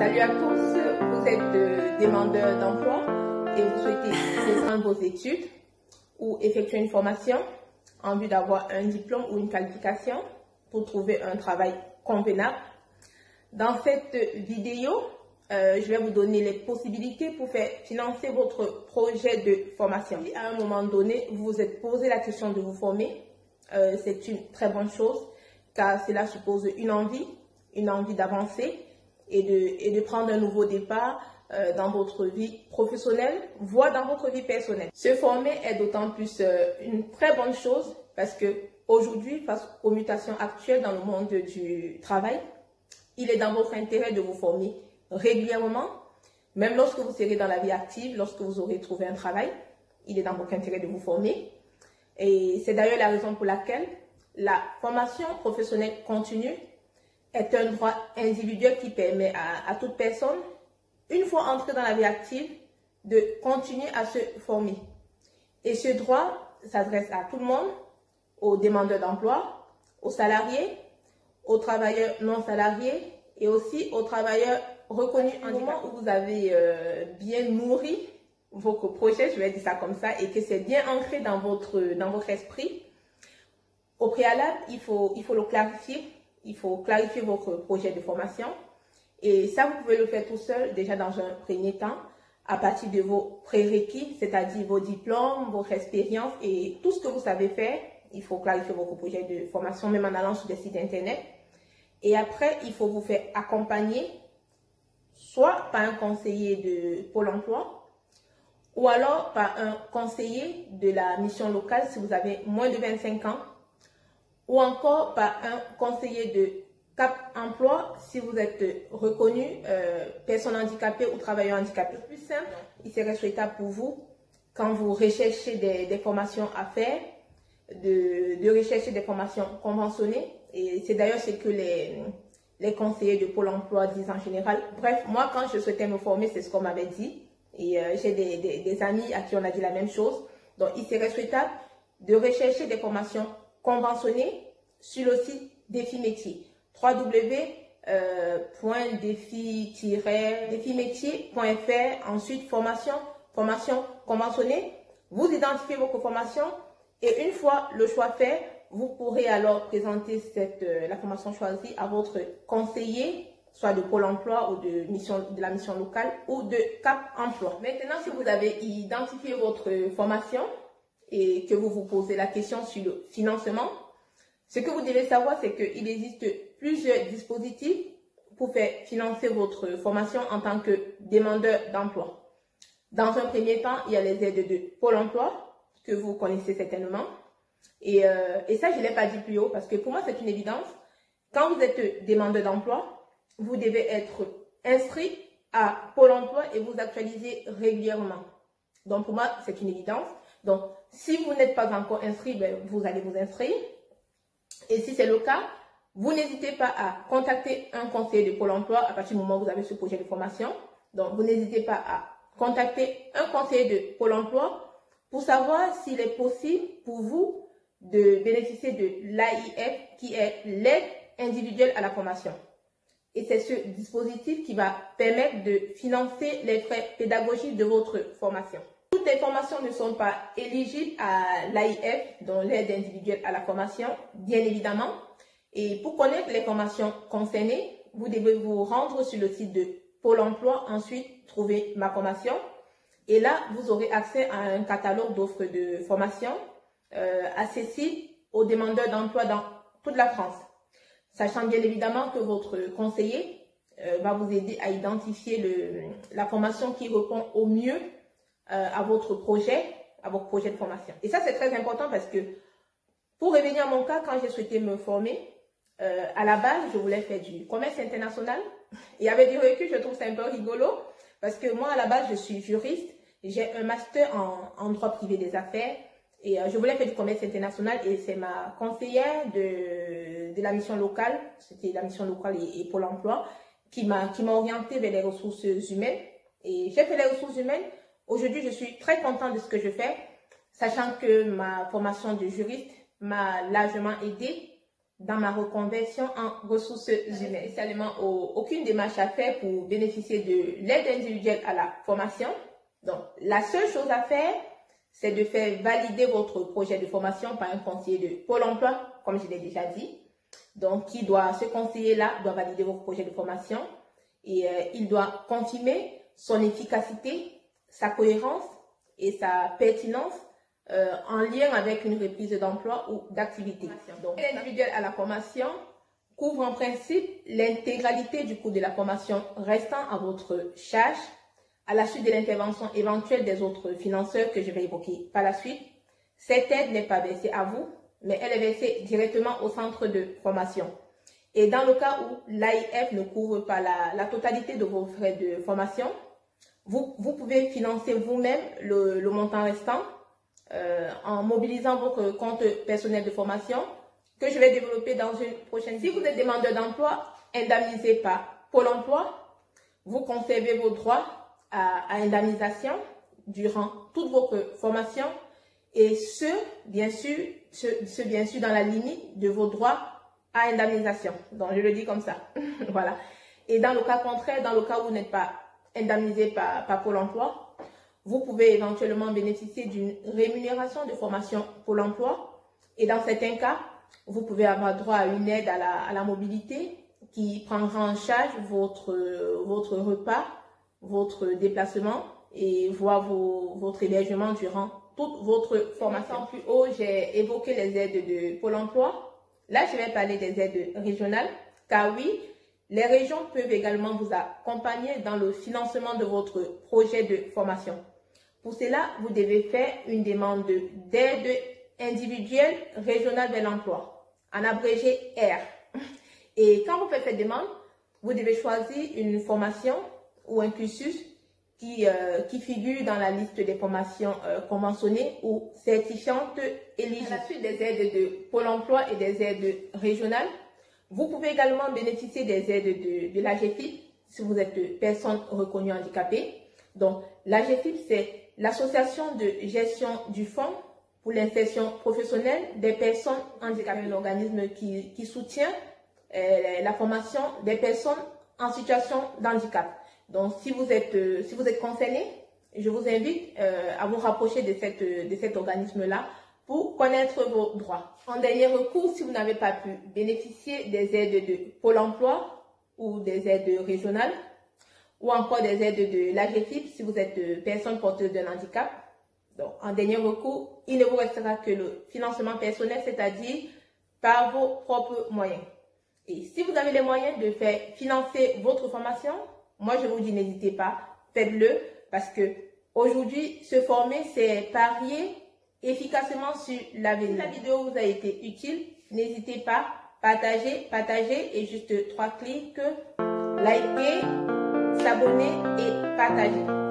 Salut à tous, vous êtes demandeurs d'emploi et vous souhaitez reprendre vos études ou effectuer une formation en vue d'avoir un diplôme ou une qualification pour trouver un travail convenable. Dans cette vidéo, je vais vous donner les possibilités pour faire financer votre projet de formation. Si à un moment donné, vous vous êtes posé la question de vous former, c'est une très bonne chose car cela suppose une envie d'avancer et de prendre un nouveau départ dans votre vie professionnelle, voire dans votre vie personnelle. Se former est d'autant plus une très bonne chose parce que aujourd'hui, face aux mutations actuelles dans le monde du travail, il est dans votre intérêt de vous former régulièrement, même lorsque vous serez dans la vie active, lorsque vous aurez trouvé un travail, il est dans votre intérêt de vous former. Et c'est d'ailleurs la raison pour laquelle la formation professionnelle continue est un droit individuel qui permet à toute personne, une fois entrée dans la vie active, de continuer à se former. Et ce droit s'adresse à tout le monde, aux demandeurs d'emploi, aux salariés, aux travailleurs non salariés et aussi aux travailleurs reconnus en moment où vous avez bien nourri votre projet, je vais dire ça comme ça, et que c'est bien ancré dans votre esprit. Au préalable, il faut le clarifier. Il faut clarifier votre projet de formation et ça, vous pouvez le faire tout seul déjà dans un premier temps à partir de vos prérequis, c'est-à-dire vos diplômes, votre expérience et tout ce que vous savez faire. Il faut clarifier votre projet de formation même en allant sur des sites internet. Et après, il faut vous faire accompagner soit par un conseiller de Pôle emploi ou alors par un conseiller de la mission locale si vous avez moins de 25 ans, ou encore par un conseiller de Cap Emploi si vous êtes reconnu personne handicapée ou travailleur handicapé. Le plus simple, il serait souhaitable pour vous, quand vous recherchez des formations à faire, de rechercher des formations conventionnées. Et c'est d'ailleurs ce que les conseillers de Pôle emploi disent en général. Bref, moi, quand je souhaitais me former, c'est ce qu'on m'avait dit. Et j'ai des amis à qui on a dit la même chose. Donc, il serait souhaitable de rechercher des formations conventionné sur le site Défi Métier, www.défi-métier.fr. Ensuite, formation conventionnée. Vous identifiez votre formation et une fois le choix fait, vous pourrez alors présenter la formation choisie à votre conseiller, soit de Pôle emploi ou de la mission locale ou de Cap Emploi. Maintenant, si vous avez identifié votre formation et que vous vous posez la question sur le financement, ce que vous devez savoir, c'est qu'il existe plusieurs dispositifs pour faire financer votre formation en tant que demandeur d'emploi. Dans un premier temps, il y a les aides de Pôle emploi, que vous connaissez certainement. Et ça, je ne l'ai pas dit plus haut parce que pour moi, c'est une évidence. Quand vous êtes demandeur d'emploi, vous devez être inscrit à Pôle emploi et vous actualiser régulièrement. Donc, pour moi, c'est une évidence. Donc, si vous n'êtes pas encore inscrit, vous allez vous inscrire. Et si c'est le cas, vous n'hésitez pas à contacter un conseiller de Pôle emploi à partir du moment où vous avez ce projet de formation. Donc, vous n'hésitez pas à contacter un conseiller de Pôle emploi pour savoir s'il est possible pour vous de bénéficier de l'AIF, qui est l'aide individuelle à la formation. Et c'est ce dispositif qui va permettre de financer les frais pédagogiques de votre formation. Toutes les formations ne sont pas éligibles à l'AIF, donc l'aide individuelle à la formation, bien évidemment. Et pour connaître les formations concernées, vous devez vous rendre sur le site de Pôle emploi, ensuite trouver ma formation. Et là, vous aurez accès à un catalogue d'offres de formation accessible aux demandeurs d'emploi dans toute la France. Sachant bien évidemment que votre conseiller va vous aider à identifier la formation qui répond au mieux à votre projet de formation. Et ça, c'est très important parce que, pour revenir à mon cas, quand j'ai souhaité me former, à la base, je voulais faire du commerce international. Et avec du recul, je trouve ça un peu rigolo parce que moi, à la base, je suis juriste. J'ai un master en droit privé des affaires et je voulais faire du commerce international et c'est ma conseillère de la mission locale, c'était la mission locale et Pôle emploi, qui m'a orientée vers les ressources humaines. Et j'ai fait les ressources humaines. Aujourd'hui, je suis très contente de ce que je fais, sachant que ma formation de juriste m'a largement aidée dans ma reconversion en ressources humaines. Spécialement, aucune démarche à faire pour bénéficier de l'aide individuelle à la formation. Donc, la seule chose à faire, c'est de faire valider votre projet de formation par un conseiller de Pôle emploi, comme je l'ai déjà dit. Donc, ce conseiller-là doit valider votre projet de formation et il doit confirmer son efficacité, sa cohérence et sa pertinence en lien avec une reprise d'emploi ou d'activité. Donc, l'aide individuelle à la formation couvre en principe l'intégralité du coût de la formation restant à votre charge à la suite de l'intervention éventuelle des autres financeurs que je vais évoquer par la suite. Cette aide n'est pas versée à vous, mais elle est versée directement au centre de formation. Et dans le cas où l'AIF ne couvre pas la totalité de vos frais de formation, vous pouvez financer vous-même le montant restant en mobilisant votre compte personnel de formation que je vais développer dans une prochaine vidéo. Si vous êtes demandeur d'emploi indemnisé par Pôle emploi, vous conservez vos droits à indemnisation durant toute votre formation et bien sûr dans la limite de vos droits à indemnisation. Donc je le dis comme ça. Voilà. Et dans le cas contraire, dans le cas où vous n'êtes pas indemnisé par Pôle emploi, vous pouvez éventuellement bénéficier d'une rémunération de formation Pôle emploi. Et dans certains cas, vous pouvez avoir droit à une aide à la mobilité qui prendra en charge votre repas, votre déplacement et voire votre hébergement durant toute votre formation. Plus haut, j'ai évoqué les aides de Pôle emploi. Là, je vais parler des aides régionales, car oui, les régions peuvent également vous accompagner dans le financement de votre projet de formation. Pour cela, vous devez faire une demande d'aide individuelle régionale vers l'emploi, en abrégé R. Et quand vous faites cette demande, vous devez choisir une formation ou un cursus qui figure dans la liste des formations conventionnées ou certifiantes éligibles. À la suite des aides de Pôle emploi et des aides régionales, vous pouvez également bénéficier des aides de l'AGEFIP si vous êtes personne reconnue handicapée. Donc, l'AGEFIP, c'est l'association de gestion du fonds pour l'insertion professionnelle des personnes handicapées, un organisme qui soutient la formation des personnes en situation de handicap. Donc, si vous êtes concerné, je vous invite à vous rapprocher de cet organisme-là pour connaître vos droits. En dernier recours, si vous n'avez pas pu bénéficier des aides de Pôle emploi ou des aides régionales, ou encore des aides de l'AGEFIP si vous êtes personne porteuse d'un handicap. Donc, en dernier recours, il ne vous restera que le financement personnel, c'est-à-dire par vos propres moyens. Et si vous avez les moyens de faire financer votre formation, moi je vous dis n'hésitez pas, faites-le parce que aujourd'hui, se former, c'est parier efficacement sur l'avenir. Si la vidéo vous a été utile, n'hésitez pas, partagez et juste 3 clics, likez, s'abonner et partager.